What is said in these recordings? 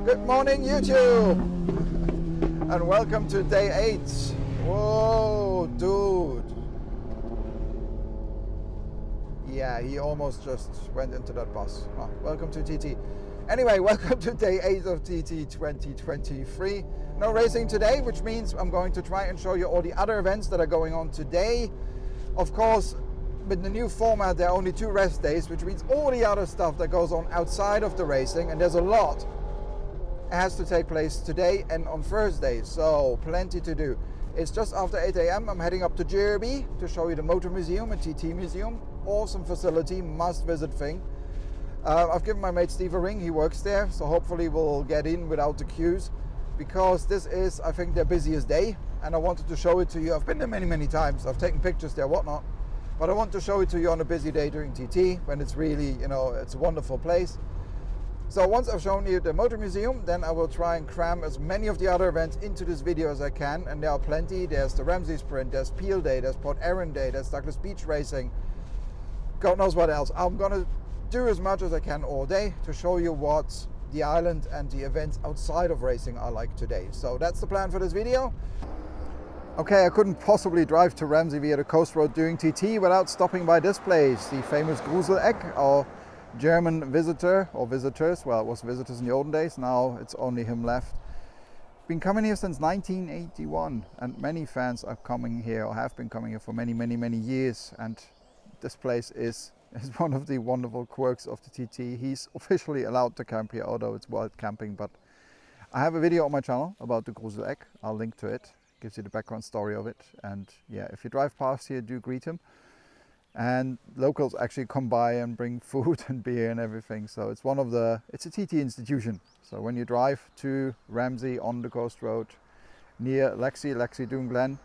Good morning, YouTube, and welcome to day 8. Whoa, dude. Yeah, he almost just went into that bus. Oh, welcome to TT. Anyway, welcome to day 8 of TT 2023. No racing today, which means I'm going to try and show you all the other events that are going on today. Of course, with the new format, there are only 2 rest days, which means all the other stuff that goes on outside of the racing, and there's a lot, has to take place today and on Thursday, so plenty to do. It's just after 8 a.m. I'm heading up to Derby to show you the Motor Museum and TT Museum. Awesome facility, must visit thing. I've given my mate Steve a ring, he works there, so hopefully we'll get in without the queues, because this is, I think, their busiest day, and I wanted to show it to you. I've been there many times, I've taken pictures there, whatnot, but I want to show it to you on a busy day during TT, when it's really, you know, it's a wonderful place. So once I've shown you the Motor Museum, then I will try and cram as many of the other events into this video as I can, and there are plenty. There's the Ramsey Sprint, there's Peel Day, there's Port Erin Day, there's Douglas Beach Racing, God knows what else. I'm gonna do as much as I can all day to show you what the island and the events outside of racing are like today. So that's the plan for this video. Okay, I couldn't possibly drive to Ramsey via the coast road during TT without stopping by this place, the famous Gruseleck, our German visitor, or visitors. Well, it was visitors in the olden days, now it's only him left. Been coming here since 1981, and many fans are coming here, or have been coming here for many years, and this place is one of the wonderful quirks of the TT. He's officially allowed to camp here, although it's wild camping, but I have a video on my channel about the Gruseleck. I'll link to it, gives you the background story of it, and yeah, if you drive past here, do greet him. And locals actually come by and bring food and beer and everything. So it's it's a TT institution. So when you drive to Ramsey on the coast road near Lexi Doon Glen,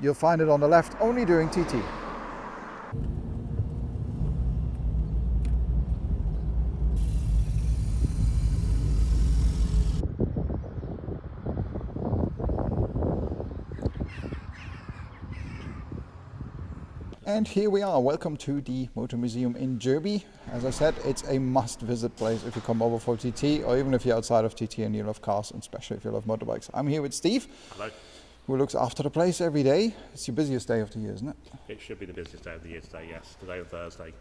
you'll find it on the left only during TT. And here we are, welcome to the Motor Museum in Derby. As I said, it's a must-visit place if you come over for TT, or even if you're outside of TT and you love cars, and especially if you love motorbikes. I'm here with Steve. Hello. Who looks after the place every day. It's your busiest day of the year, isn't it? It should be the busiest day of the year today, yes. Today and Thursday.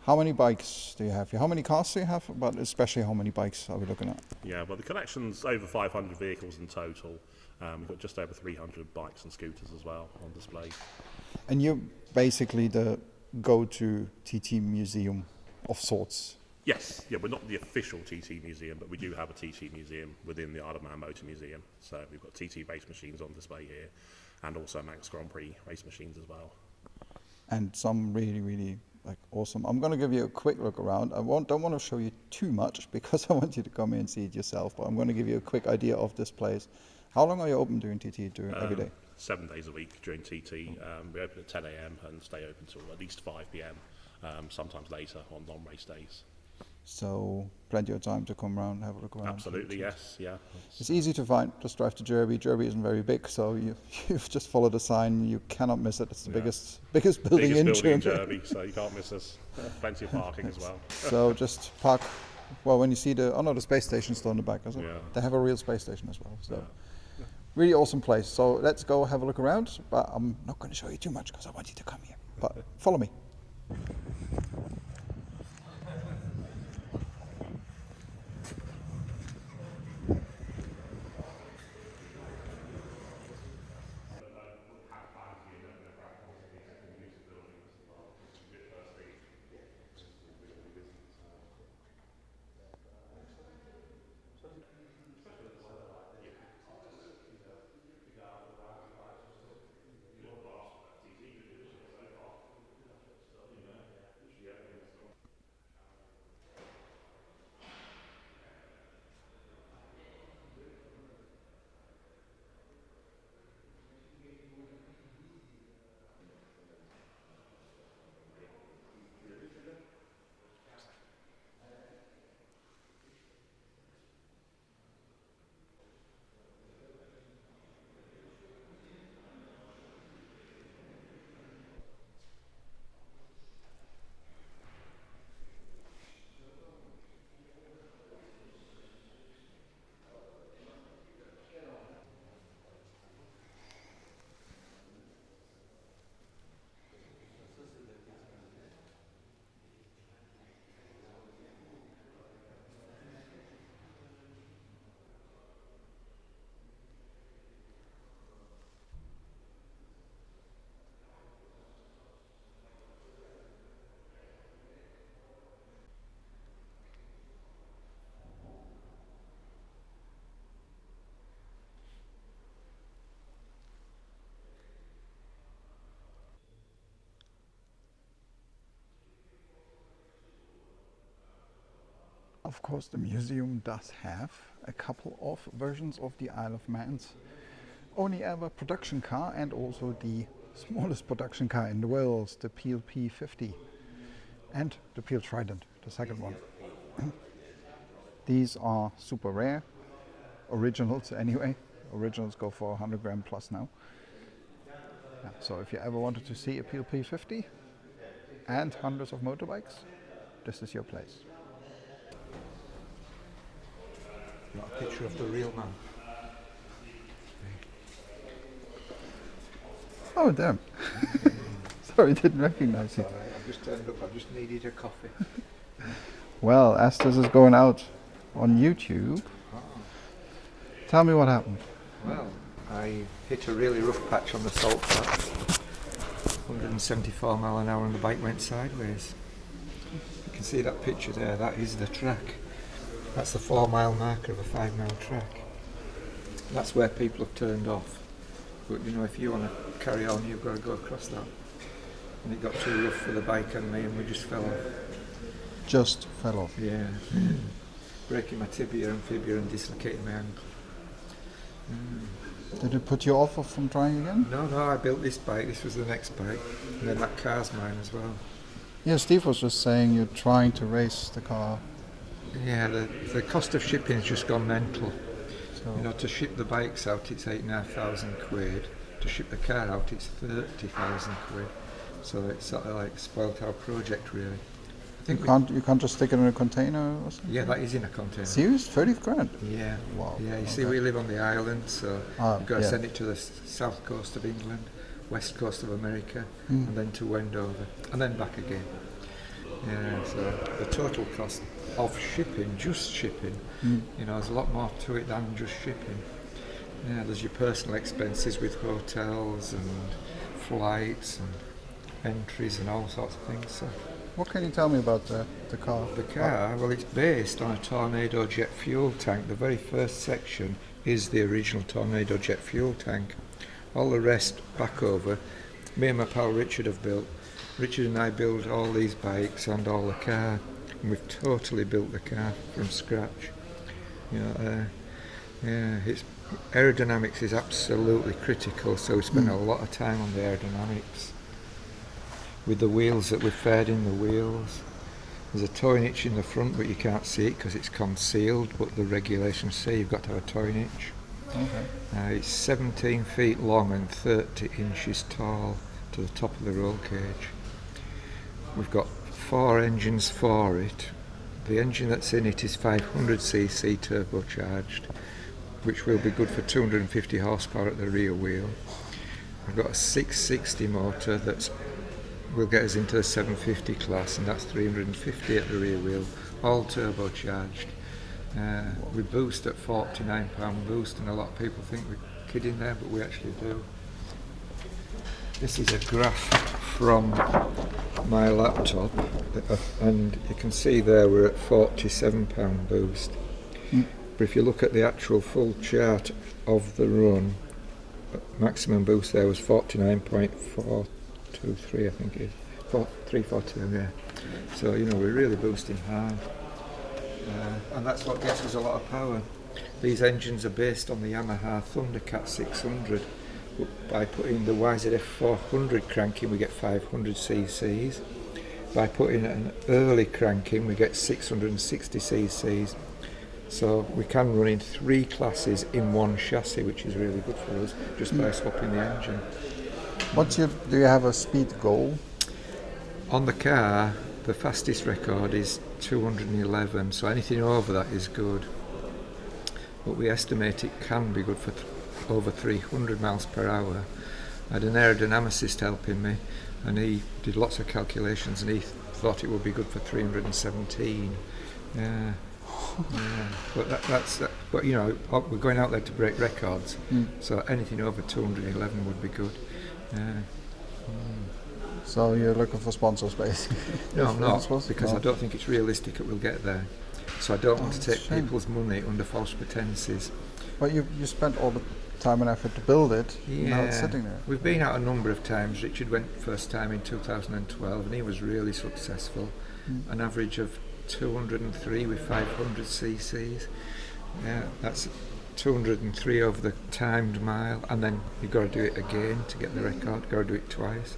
How many bikes do you have here? How many cars do you have? But especially how many bikes are we looking at? Yeah, well, the collection's over 500 vehicles in total. We've got just over 300 bikes and scooters as well on display. And you're basically the go-to TT museum of sorts. Yes, yeah, we're not the official TT museum, but we do have a TT museum within the Isle of Man Motor Museum. So we've got TT race machines on display here, and also Manx Grand Prix race machines as well. And some really like awesome. I'm going to give you a quick look around. I don't want to show you too much because I want you to come in and see it yourself, but I'm going to give you a quick idea of this place. How long are you open during TT every day? 7 days a week during TT. We open at 10 a.m. and stay open until at least 5 p.m, sometimes later on non-race days. So plenty of time to come around and have a look around. Absolutely, yes, yeah. It's easy to find, just drive to Derby. Derby isn't very big, so you've just followed the sign, you cannot miss it. It's the biggest building in Derby, so you can't miss us. Plenty of parking as well. So just park, well, when you see the space station's still in the back, isn't it? Yeah. They have a real space station as well, so. Really awesome place. So let's go have a look around, but I'm not going to show you too much because I want you to come here. But follow me. Of course, the museum does have a couple of versions of the Isle of Man's only ever production car, and also the smallest production car in the world, the Peel P50, and the Peel Trident, the second one. These are super rare, originals anyway. Originals go for 100 grand plus now. Yeah, so if you ever wanted to see a Peel P50 and hundreds of motorbikes, this is your place. Got a picture of the real man. Oh damn! Sorry, didn't recognize you. Sorry, I've just turned up. I just needed a coffee. Well, as this is going out on YouTube, tell me what happened. Well, I hit a really rough patch on the salt flats. 174 mile an hour and the bike went sideways. You can see that picture there, that is the track. That's the 4 mile marker of a 5 mile track. That's where people have turned off. But you know, if you want to carry on, you've got to go across that. And it got too rough for the bike and me, and we just fell off. Just fell off. Yeah. Breaking my tibia and fibula and dislocating my ankle. Did it put you off from trying again? No, I built this bike. This was the next bike. And then that car's mine as well. Yeah, Steve was just saying you're trying to race the car. Yeah, the cost of shipping has just gone mental. So You know, to ship the bikes out, it's 8,500 quid. To ship the car out, it's 30,000 quid. So it's sort of like spoilt our project, really. I think you can't just stick it in a container or something? yeah, that is in a container. Serious? 30 grand? Yeah. Wow. Yeah, you see, Okay. we live on the island, so you've got to yeah. send it to the south coast of England, west coast of America, and then to Wendover, and then back again. Yeah, so the total cost of shipping, just shipping, you know, there's a lot more to it than just shipping. Yeah, there's your personal expenses with hotels and flights and entries and all sorts of things. So What can you tell me about the car? the car, well, it's based on a Tornado jet fuel tank. The very first section is the original Tornado jet fuel tank. All the rest back over, me and my pal Richard have built. Richard and I build all these bikes and all the car, and we've totally built the car from scratch. You know, yeah, its aerodynamics is absolutely critical, so we spent a lot of time on the aerodynamics. With the wheels that we've fed in the wheels. There's a tow hitch in the front, but you can't see it because it's concealed, but the regulations say you've got to have a tow hitch. Okay. It's 17 feet long and 30 inches tall to the top of the roll cage. We've got 4 engines for it. The engine that's in it is 500cc turbocharged, which will be good for 250 horsepower at the rear wheel. We've got a 660 motor that will get us into the 750 class, and that's 350 at the rear wheel, all turbocharged. We boost at £49 boost, and a lot of people think we're kidding there, but we actually do. This is a graph from my laptop, and you can see there we're at £47 boost. But if you look at the actual full chart of the run, maximum boost there was 49.423, I think it is. 342, yeah. So, you know, we're really boosting hard. And that's what gets us a lot of power. These engines are based on the Yamaha Thundercat 600. By putting the YZF 400 crank in, we get 500 cc's. By putting an early crank in, we get 660 cc's. So we can run in 3 classes in one chassis, which is really good for us, just by swapping the engine. Do you have a speed goal? On the car, the fastest record is 211, so anything over that is good. But we estimate it can be good for over 300 miles per hour. I had an aerodynamicist helping me, and he did lots of calculations, and he thought it would be good for 317. Yeah. Yeah. But you know, we're going out there to break records, so anything over 211 would be good. Yeah. So you're looking for sponsors, basically? No, I'm not, Sponsors? because No. I don't think it's realistic that we'll get there. So I don't want to that's take a shame. people's money under false pretences. But you spent all the time and effort to build it. Now it's sitting there. We've been out a number of times. Richard went first time in 2012, and he was really successful. An average of 203 with 500 cc's. Yeah, that's 203 over the timed mile, and then you've got to do it again to get the record. You've got to do it twice.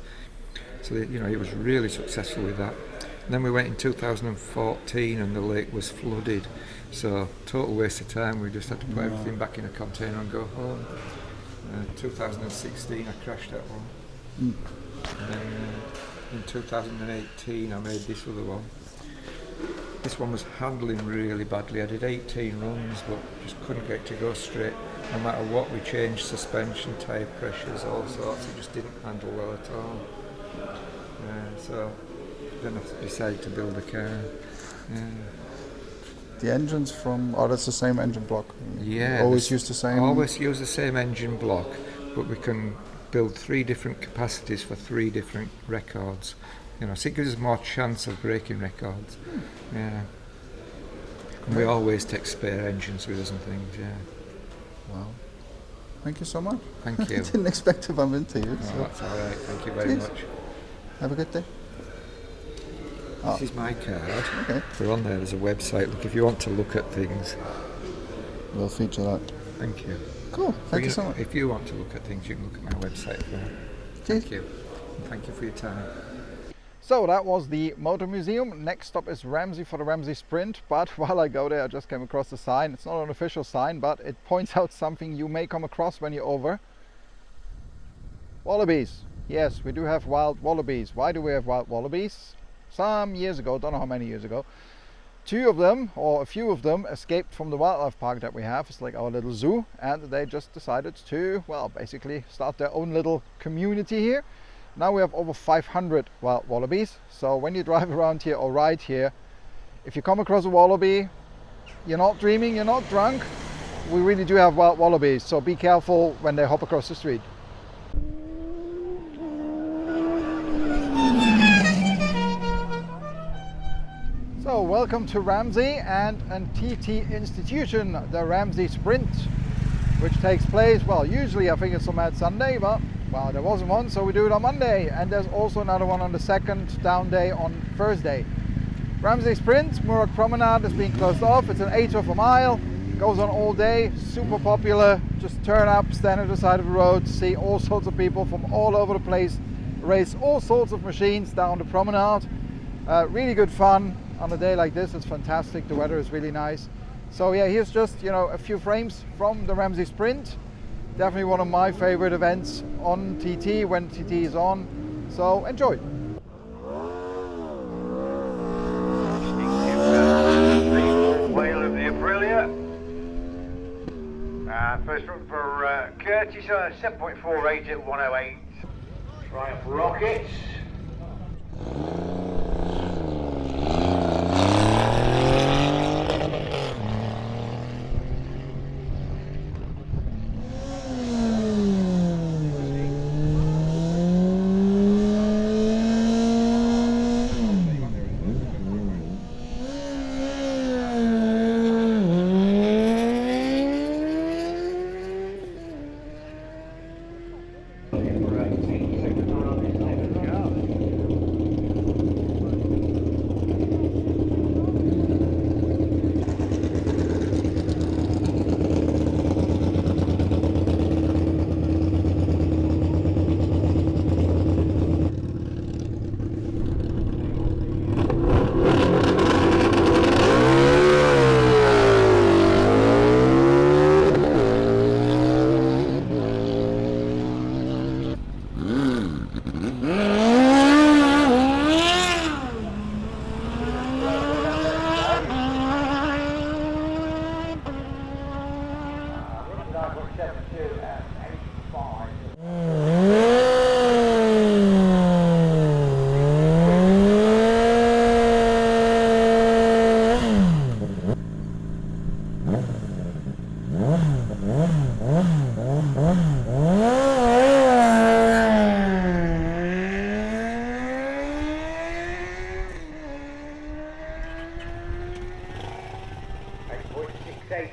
So he was really successful with that. And then we went in 2014 and the lake was flooded, so total waste of time. We just had to put everything back in a container and go home. 2016 I crashed that one. And then in 2018 I made this other one. This one was handling really badly. I did 18 runs but just couldn't get it to go straight. No matter what we changed, suspension, tyre pressures, all sorts, it just didn't handle well at all. So then I decided to build a car. The engines that's the same engine block? Yeah. Always use the same? Always use the same engine block, but we can build 3 different capacities for 3 different records. So it gives us more chance of breaking records. Yeah. And we always take spare engines with us and things, yeah. Wow. Thank you so much. Thank you. I didn't expect to bump into you. So. That's all right. Thank you very much. Have a good day. This is my card. Okay. We're on there. There's a website. Look, if you want to look at things, we'll feature that. Thank you. Cool. Thank you so much. If you want to look at things, you can look at my website there. Thank you. And thank you for your time. So that was the Motor Museum. Next stop is Ramsey for the Ramsey Sprint. But while I go there, I just came across the sign. It's not an official sign, but it points out something you may come across when you're over. Wallabies. Yes, we do have wild wallabies. Why do we have wild wallabies? Some years ago, don't know how many years ago, 2 of them, or a few of them, escaped from the wildlife park that we have. It's like our little zoo, and they just decided to, well, basically start their own little community here. Now we have over 500 wild wallabies. So when you drive around here or ride here, if you come across a wallaby, you're not dreaming, you're not drunk. We really do have wild wallabies, so be careful when they hop across the street. So welcome to Ramsey and a TT institution, the Ramsey Sprint, which takes place, well, usually I think it's on Mad Sunday, but well, there wasn't one, so we do it on Monday, and there's also another one on the second down day on Thursday. Ramsey Sprint, Murak Promenade is being closed off. It's an 1/8 of a mile, goes on all day, super popular. Just turn up, stand at the side of the road, see all sorts of people from all over the place, race all sorts of machines down the promenade. Really good fun on a day like this. It's fantastic, the weather is really nice. So yeah, here's just a few frames from the Ramsey Sprint. Definitely one of my favorite events on TT when TT is on. So enjoy. Whale of the Aprilia. First run for Curtis, 7.48 at 108. Triumph Rockets.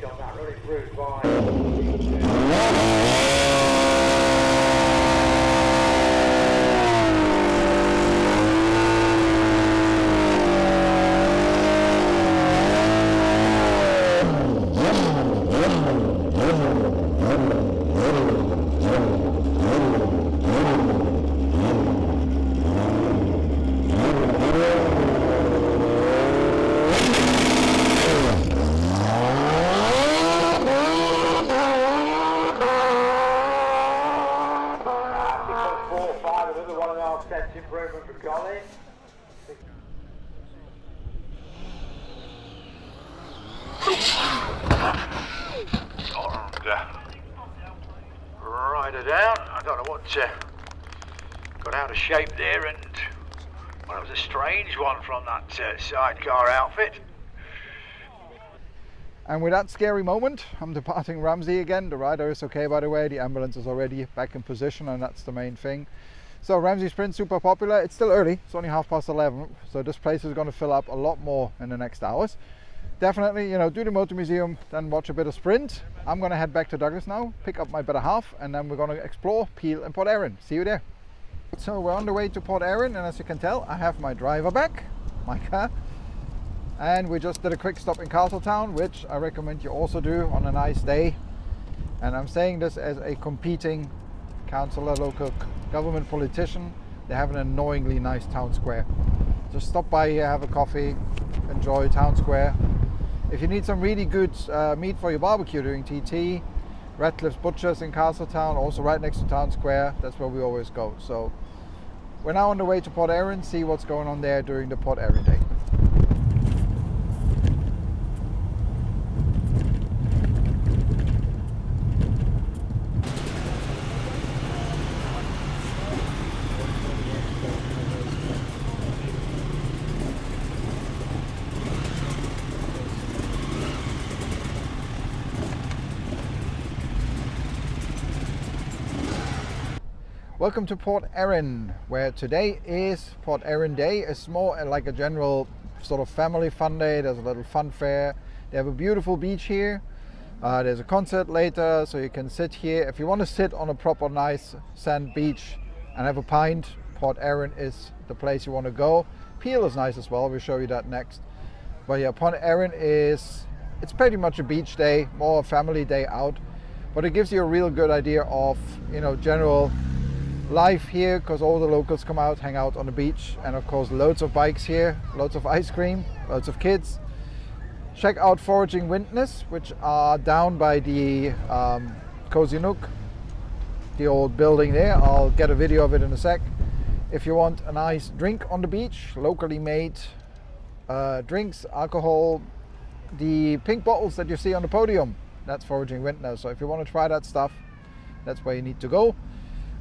On that, running through by Rider down. I don't know what got out of shape there, and well, it was a strange one from that sidecar outfit. And with that scary moment, I'm departing Ramsey again. The rider is okay, by the way. The ambulance is already back in position, and that's the main thing. So Ramsey Sprint, super popular. It's still early. It's only 11:30, so this place is going to fill up a lot more in the next hours. Definitely, you know, do the motor museum, then watch a bit of Sprint. I'm going to head back to Douglas now, pick up my better half, and then we're going to explore Peel and Port Erin. See you there. So we're on the way to Port Erin, and as you can tell, I have my driver back, my car. And we just did a quick stop in Castletown, which I recommend you also do on a nice day. And I'm saying this as a competing councillor, local government politician. They have an annoyingly nice town square. Just stop by here, have a coffee, enjoy town square. If you need some really good meat for your barbecue during TT, Radcliffe's Butchers in Castletown, also right next to town square, that's where we always go. So we're now on the way to Port Erin, see what's going on there during the Port Erin Day. Welcome to Port Erin, where today is Port Erin Day. It's more like a general sort of family fun day. There's a little fun fair. They have a beautiful beach here. There's a concert later, so you can sit here. If you want to sit on a proper nice sand beach and have a pint, Port Erin is the place you want to go. Peel is nice as well. We'll show you that next. But yeah, Port Erin it's pretty much a beach day, more a family day out. But it gives you a real good idea of, you know, general life here, because all the locals come out, hang out on the beach, and of course loads of bikes here, loads of ice cream, loads of kids. Check out Foraging Witness, which are down by the Cozy Nook, the old building there. I'll get a video of it in a sec. If you want a nice drink on the beach, locally made drinks, alcohol, the pink bottles that you see on the podium, that's Foraging Witness. So if you want to try that stuff, that's where you need to go.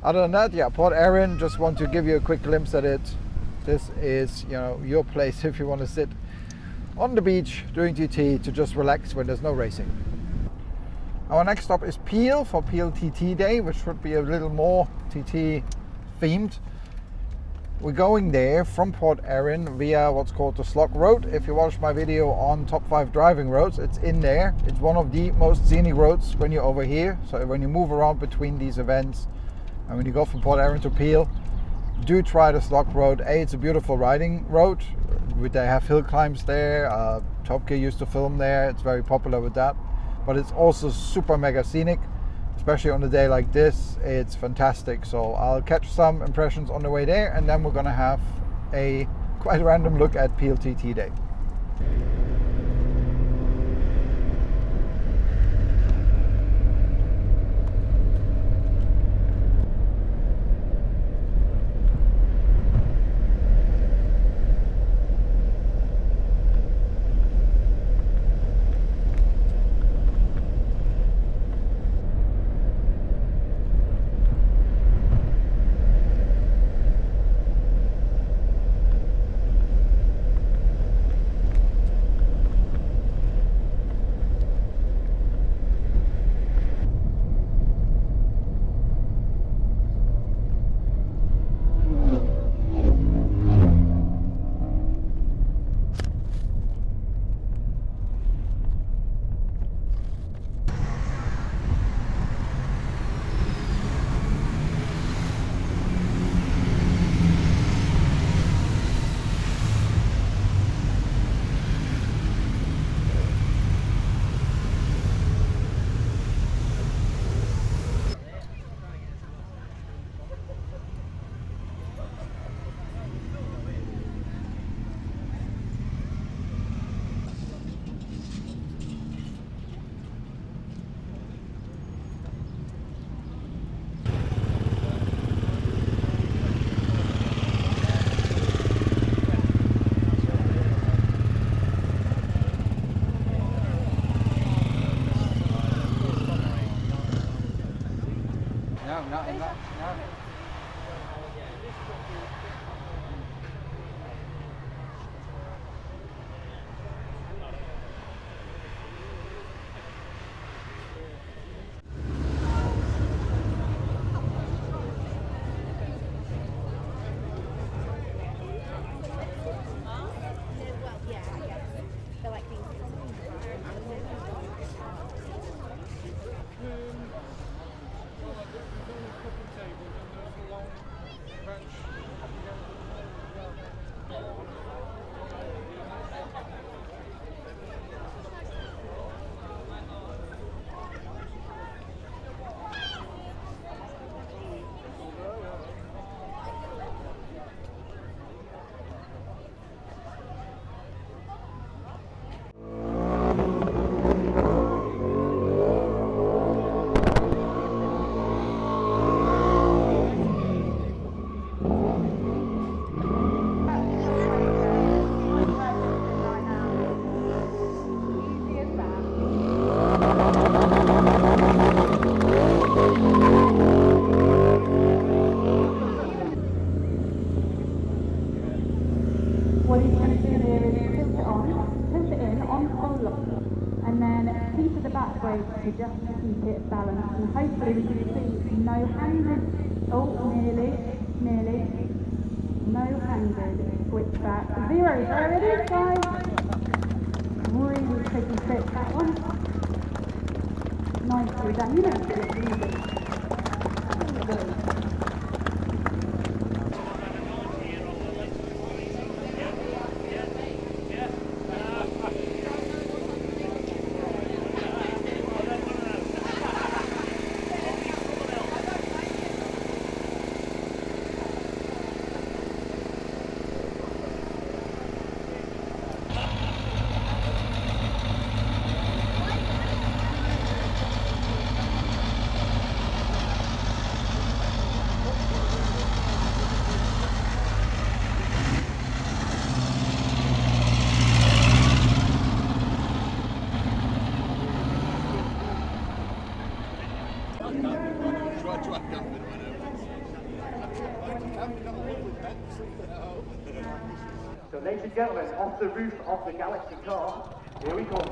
Other than that, yeah, Port Erin, just want to give you a quick glimpse at it. This is, you know, your place if you want to sit on the beach during TT to just relax when there's no racing. Our next stop is Peel for Peel TT Day, which should be a little more TT themed. We're going there from Port Erin via what's called the Slog Road. If you watch my video on top 5 driving roads, it's in there. It's one of the most scenic roads when you're over here. So when you move around between these events, and when you go from Port Erin to Peel, do try the Slog Road. It's a beautiful riding road. They have hill climbs there. Top Gear used to film there. It's very popular with that. But it's also super mega scenic, especially on a day like this. It's fantastic. So I'll catch some impressions on the way there, and then we're going to have a quite random look at Peel TT Day. into the back brake to just keep it balanced, and hopefully we can see no handed, nearly, no handed switch back. Zero, there it is guys. Really tricky fit that one. Nicely done, you don't see it easy. So ladies and gentlemen, off the roof of the Galaxy car, here we come.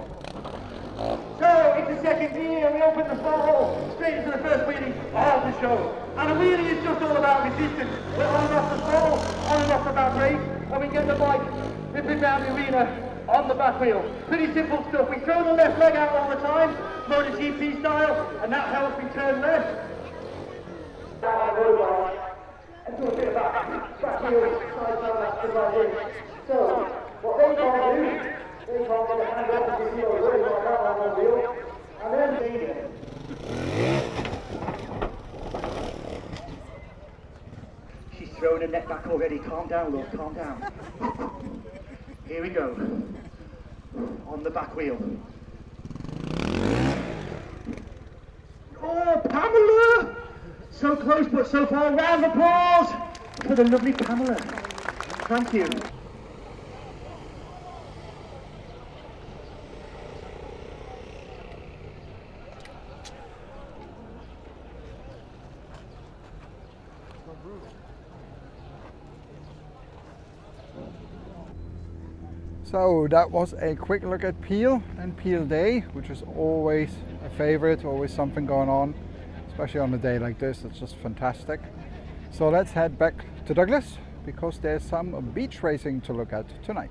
So into second gear, we open the throttle, straight into the first wheelie of the show. And a wheelie is just all about resistance. We're on and off the throttle, on and off the back brake, and we get the bike ripping down the arena on the back wheel. Pretty simple stuff. We throw the left leg out all the time, MotoGP style, and that helps me turn left. And do a bit of back wheel, side action like this. So, what they can't do, they can't get a hand off the wheel, really like that on the wheel, and then lead it. She's throwing her neck back already. Calm down, love, calm down. Here we go. On the back wheel. Oh, Pamela! So close but so far. Round of applause for the lovely Pamela. Thank you. So that was a quick look at Peel and Peel Day, which is always a favorite, always something going on, especially on a day like this. It's just fantastic. So let's head back to Douglas because there's some beach racing to look at tonight.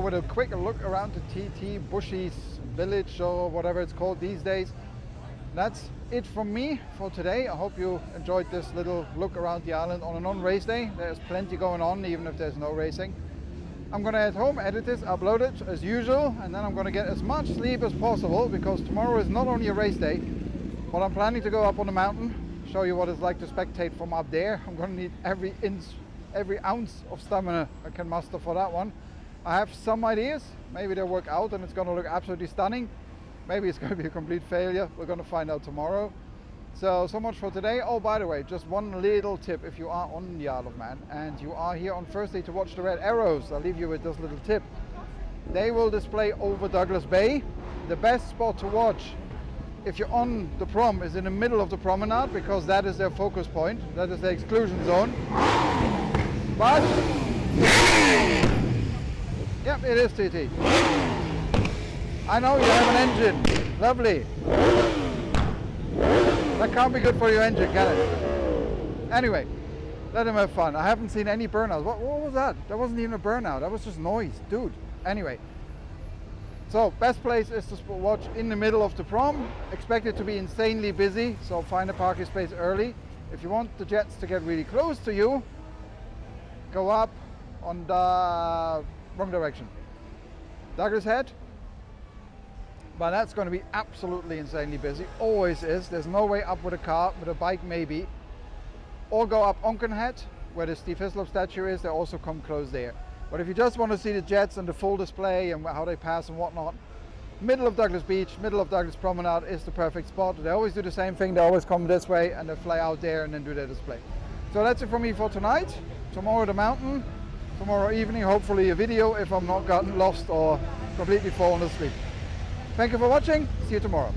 with a quick look around the TT Bushy's village or whatever it's called these days. That's it from me for today. I hope you enjoyed this little look around the island on a non-race day. There's plenty going on even if there's no racing. I'm gonna head home, edit this, upload it as usual, and then I'm gonna get as much sleep as possible because tomorrow is not only a race day, but I'm planning to go up on the mountain, show you what it's like to spectate from up there. I'm gonna need every inch, every ounce of stamina I can muster for that one. I have some ideas, maybe they'll work out and it's gonna look absolutely stunning. Maybe it's gonna be a complete failure, we're gonna find out tomorrow. So much for today. Oh, by the way, just one little tip. If you are on the Isle of Man and you are here on Thursday to watch the Red Arrows, I'll leave you with this little tip. They will display over Douglas Bay. The best spot to watch if you're on the prom is in the middle of the promenade because that is their focus point. That is the exclusion zone. But, yep, it is TT. I know you have an engine. Lovely. That can't be good for your engine, can it? Anyway, let them have fun. I haven't seen any burnouts. What was that? That wasn't even a burnout. That was just noise, dude. Anyway, so best place is to watch in the middle of the prom. Expect it to be insanely busy, so find a parking space early. If you want the jets to get really close to you, go up on the wrong direction. Douglas Head. But that's going to be absolutely insanely busy. Always is. There's no way up with a car, with a bike maybe. Or go up Onken Head, where the Steve Hislop statue is. They also come close there. But if you just want to see the jets and the full display and how they pass and whatnot, middle of Douglas Beach, middle of Douglas Promenade is the perfect spot. They always do the same thing. They always come this way and they fly out there and then do their display. So that's it for me for tonight. Tomorrow the mountain. Tomorrow evening, hopefully a video if I'm not gotten lost or completely fallen asleep. Thank you for watching. See you tomorrow.